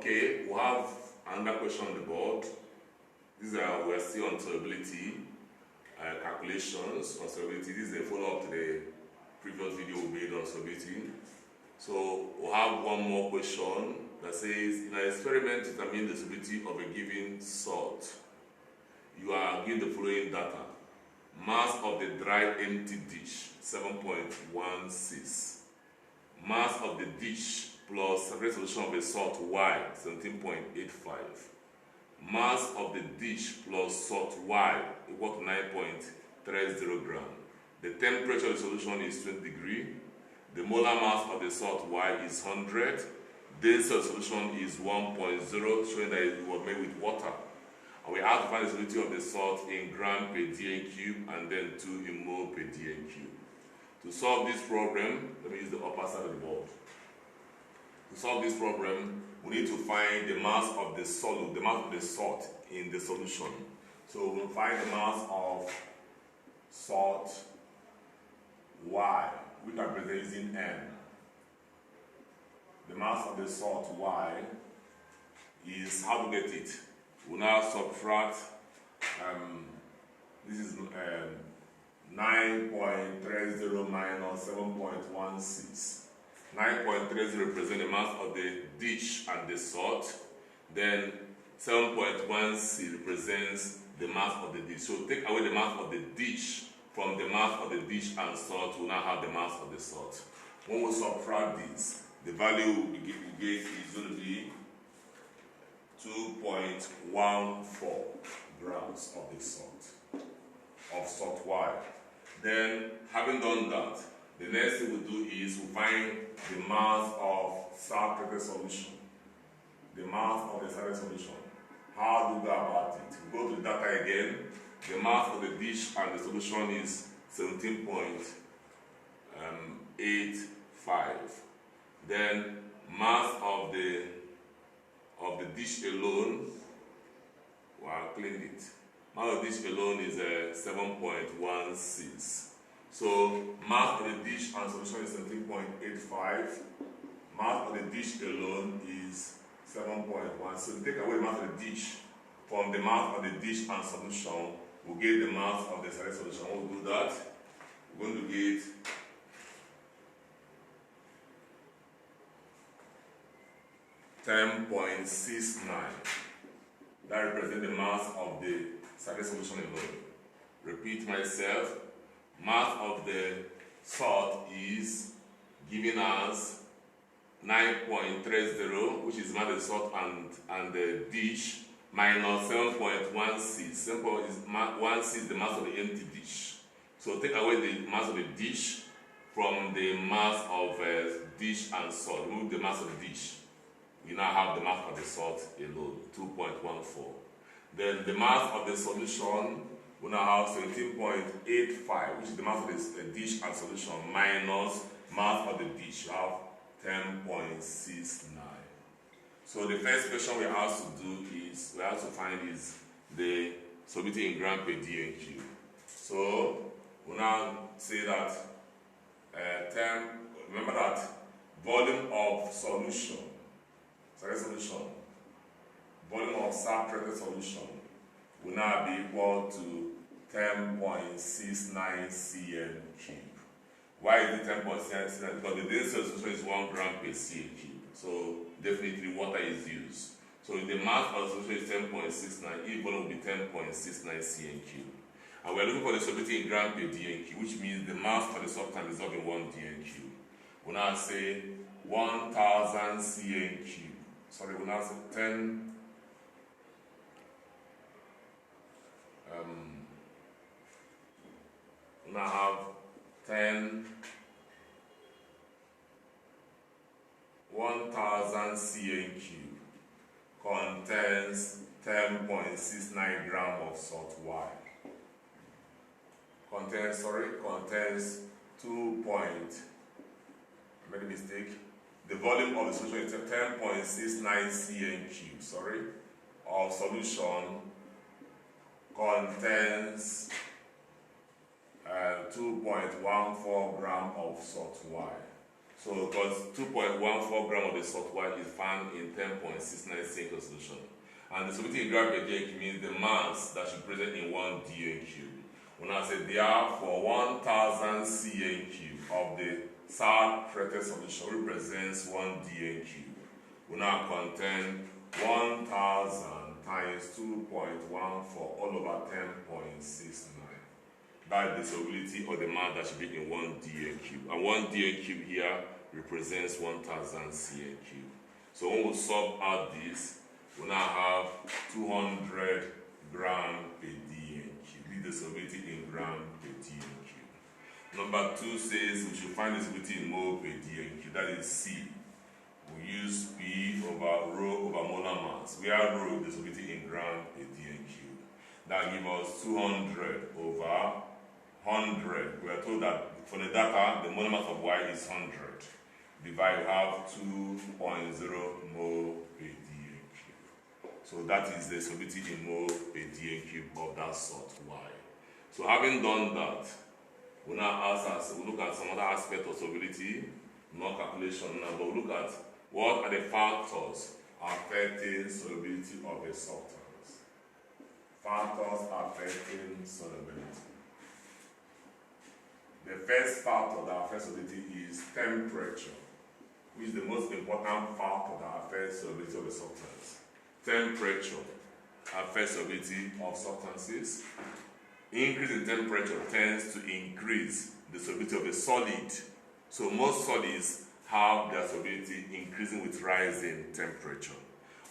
Okay, we have another question on the board. These are, we're still on solubility calculations on solubility. This is a follow-up to the previous video we made on solubility. So we'll have one more question that says, in an experiment to determine the solubility of a given salt, you are given the following data. Mass of the dry empty dish, 7.16. Mass of the dish plus separate solution of a salt Y, 17.85. Mass of the dish plus salt Y equal to 9.30 gram. The temperature of the solution is 20 degrees. The molar mass of the salt Y is 100. Density of the solution is 1.0, showing that it was made with water. And we have to find the solubility of the salt in gram per dn cube and then 2 in mole per dn cube. To solve this problem, let me use the upper side of the board. To solve this problem, we need to find the mass of the solute, the mass of the salt in the solution. So we'll find the mass of salt Y, which I present using N. The mass of the salt Y is, how to get it? We'll now subtract, this is 9.30 minus 7.16. 9.30 represents the mass of the dish and the salt. Then 7.16 represents the mass of the dish. So take away the mass of the dish from the mass of the dish and salt, we'll now have the mass of the salt. When we subtract this, the value we get is going to be 2.14 grams of the salt, of salt Y. Then, having done that, the next thing we do is we find the mass of saturated solution. The mass of the saturated solution. How do we go about it? We go to the data again. The mass of the dish and the solution is 17.85. Then mass of the dish alone, well, clean it. Mass of the dish alone is 7.16. So mass of the dish and solution is 17.85. Mass of the dish alone is 7.1. So take away the mass of the dish from the mass of the dish and solution, we'll get the mass of the saturated solution. We'll do that. We're going to get 10.69. That represents the mass of the saturated solution alone. Repeat myself. Mass of the salt is giving us 9.30, which is mass of the salt and the dish, minus 7.16. 7.16 the mass of the empty dish. So take away the mass of the dish from the mass of dish and salt. Remove the mass of the dish. We now have the mass of the salt alone, 2.14. Then the mass of the solution, we now have 17.85, which is the mass of the dish and solution, minus mass of the dish. You have 10.69. So the first question we have to do is, we have to find is the solubility in gram per dn cube. So we now say that, remember that volume of solution, volume of saturated solution will now be equal to 10.69 cm cube. Why is it 10.69 cm? Because the density of solution is 1 gram per cm cube. So definitely water is used. So the mass of the solution is 10.69, each volume will be 10.69 cm cube. And we are looking for the solubility in gram per dn cube, which means the mass of the salt can dissolve in 1 dn cube. We now say 1000 cm cube. Sorry, we now say 10. We now have 1000 cm cube contains 10.69 gram of salt Y. Contains 2. I made a mistake. The volume of the solution is 10.69 cm cube, of solution contains 2.14 gram of salt Y. So because 2.14 gram of the salt white is found in 10.69 cl solution. And the solubility in gram per dA means the mass that should be present in 1 dA cube. When I say therefore 1000 Cn cube of the saturated solution represents 1 dA cube, will now contain 1000 times 2.14 all over 10.69. That is the solubility or the mass that should be in 1 dA cube. And 1 dA cube here represents 1000 Cn cube. So when we solve out this, we now have 200 gram per dA cube. This is the solubility in gram per dA cube. Number 2 says we should find the solubility in mole per dA cube. That is C. We use P over rho over molar mass. We are rho the solubility in gram per dA cube. That gives us 200 over 100. We are told that for the data, the molar mass of Y is 100. Divide, we have 2.0 mole per dA cube. So that is the solubility in mole per dA cube of that salt Y. So having done that, we now look at some other aspect of solubility, not calculation now, but we look at what are the factors affecting solubility of a substance. Factors affecting solubility. The first factor that affects solubility is temperature, which is the most important factor that affects solubility of a substance. Temperature affects solubility of substances. Increase in temperature tends to increase the solubility of a solid. So most solids have their solubility increasing with rising temperature.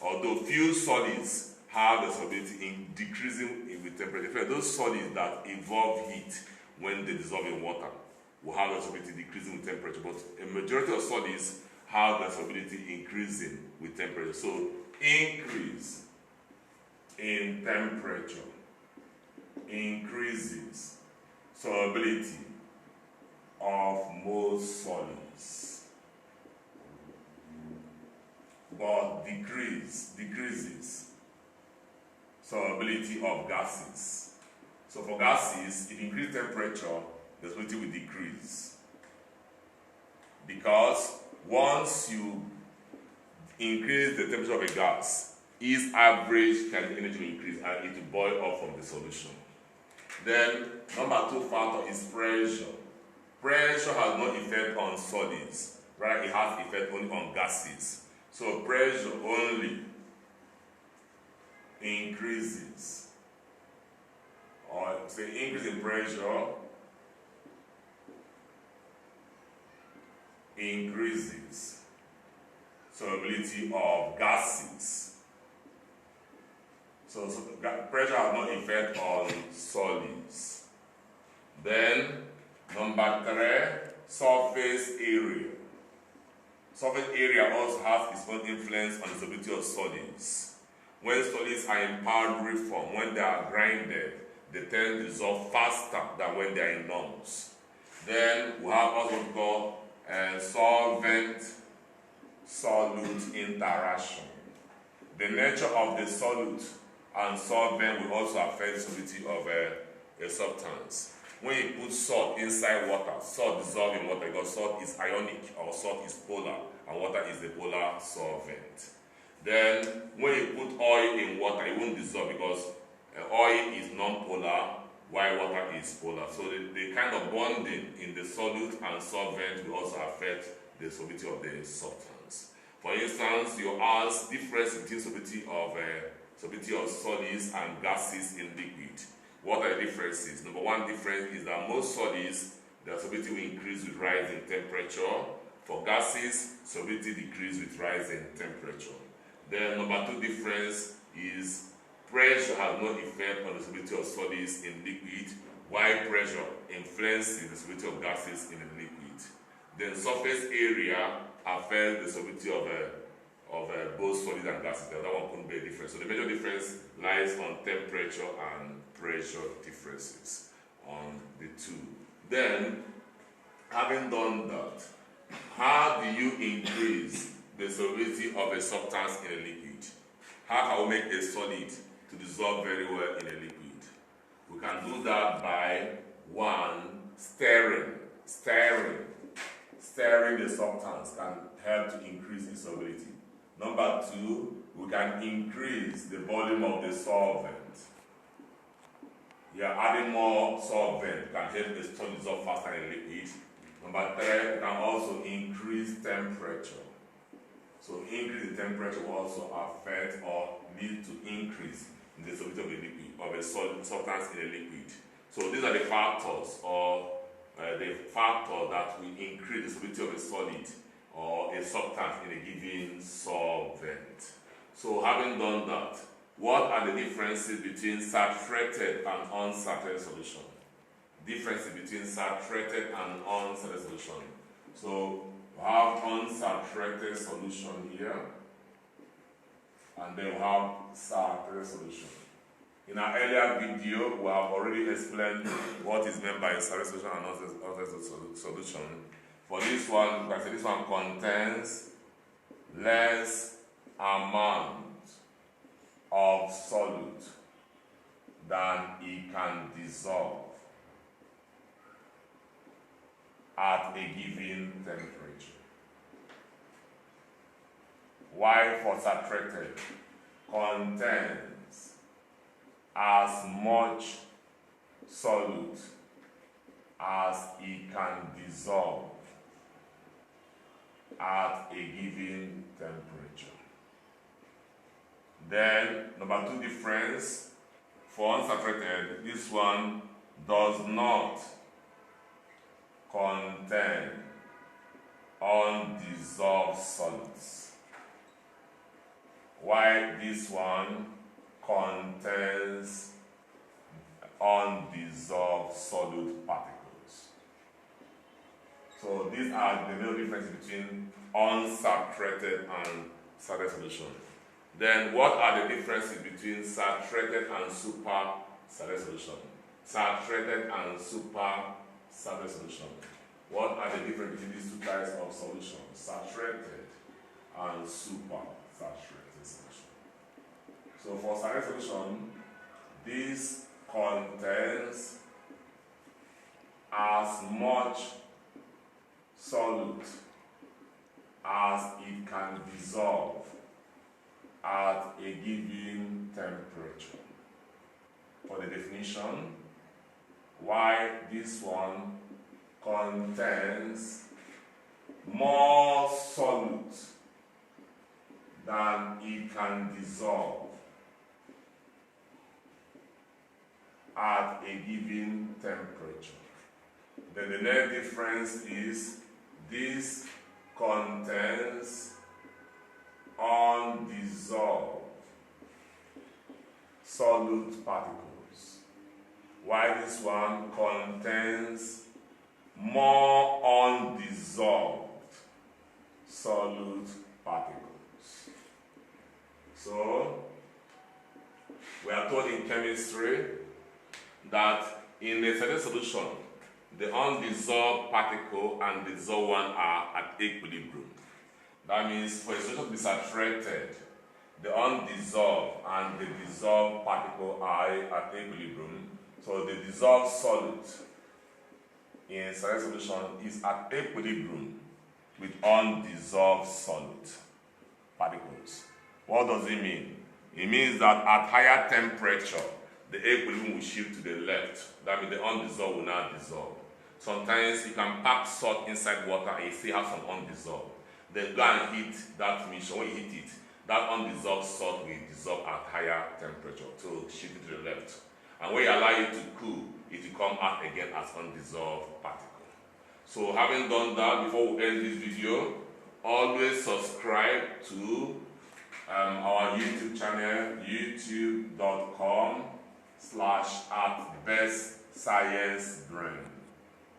Although few solids have their solubility in decreasing with temperature. In fact, those solids that involve heat when they dissolve in water will have their solubility decreasing with temperature. But a majority of solids have their solubility increasing with temperature. So increase in temperature increases solubility of most solids, but decreases solubility of gases. So for gases, if you increase temperature, the solubility will decrease. Because once you increase the temperature of a gas, its average kinetic energy will increase and it will boil off from the solution. Then, number 2 factor is pressure. Pressure has no effect on solids, right? It has effect only on gases. So pressure only increases, or say increase in pressure increases solubility of gases. So pressure has no effect on solids. Then number 3, surface area. Surface area also has its own influence on the solubility of solids. When solids are in powdery form, when they are grinded, they tend to dissolve faster than when they are in lumps. Then we have also what we call solvent-solute interaction. The nature of the solute and solvent will also affect the solubility of a substance. When you put salt inside water, salt dissolves in water because salt is ionic or salt is polar and water is the polar solvent. Then when you put oil in water, it won't dissolve because oil is non-polar while water is polar. So the kind of bonding in the solute and solvent will also affect the solubility of the substance. For instance, you ask difference between solubility of solids and gases in liquid. What are the differences? Number 1 difference is that most solids, their solubility will increase with rising temperature. For gases, solubility decreases with rising temperature. Then number 2 difference is pressure has no effect on the solubility of solids in liquid, while pressure influences the solubility of gases in the liquid. Then surface area affects the solubility of both solids and gases. The other one couldn't be a difference. So the major difference lies on temperature and pressure differences on the 2. Then, having done that, how do you increase the solubility of a substance in a liquid? How can we make a solid to dissolve very well in a liquid? We can do that by 1, stirring. stirring the substance can help to increase its solubility. Number 2, we can increase the volume of the solvent. Adding more solvent can help the solid dissolve faster in liquid. Number 3, we can also increase temperature. So increase the temperature will also affect or lead to increase in the solubility of a liquid, of a solid substance in a liquid. So these are the factors that will increase the solubility of a solid or a substance in a given solvent. So having done that, what are the differences between saturated and unsaturated solution? Differences between saturated and unsaturated solution. So we have unsaturated solution here, and then we have saturated solution. In our earlier video, we have already explained what is meant by a saturated solution and unsaturated solution. For this one, you can say this one contains less amount of solute than it can dissolve at a given temperature. While for saturated, contains as much solute as it can dissolve at a given temperature. Then, number 2 difference, for unsaturated, this one does not contain undissolved solids, while this one contains undissolved solute particles. So these are the main differences between unsaturated and saturated solution. Then what are the differences between saturated and super saturated solution? Saturated and super saturated solution. What are the differences between these 2 types of solutions? Saturated and super saturated solution. So for saturated solution, this contains as much solute as it can dissolve at a given temperature. For the definition, while this one contains more solute than it can dissolve at a given temperature. Then the next difference is this contains undissolved solute particles, while this one contains more undissolved solute particles. So, we are told in chemistry that in a certain solution, the undissolved particle and the dissolved one are at equilibrium. That means for a solution to be saturated, the undissolved and the dissolved particle are at equilibrium. So the dissolved solute in saturated solution is at equilibrium with undissolved solute particles. What does it mean? It means that at higher temperature, the equilibrium will shift to the left. That means the undissolved will now dissolve. Sometimes you can pack salt inside water and you still have some undissolved. Then go and heat that mixture. When you heat it, that undissolved salt will dissolve at higher temperature to shift it to the left. And when you allow it to cool, it will come out again as undissolved particle. So having done that, before we end this video, always subscribe to our YouTube channel, youtube.com/@bestsciencebrain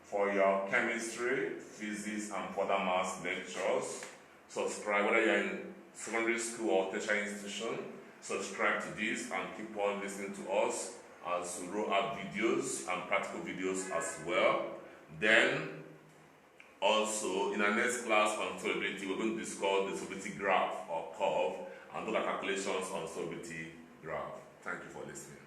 for your chemistry, physics, and further maths lectures. Subscribe whether you're in secondary school or tertiary institution. Subscribe to this and keep on listening to us as we roll out videos and practical videos as well. Then also in our next class on solubility, we're going to discuss the solubility graph or curve and do the calculations on solubility graph. Thank you for listening.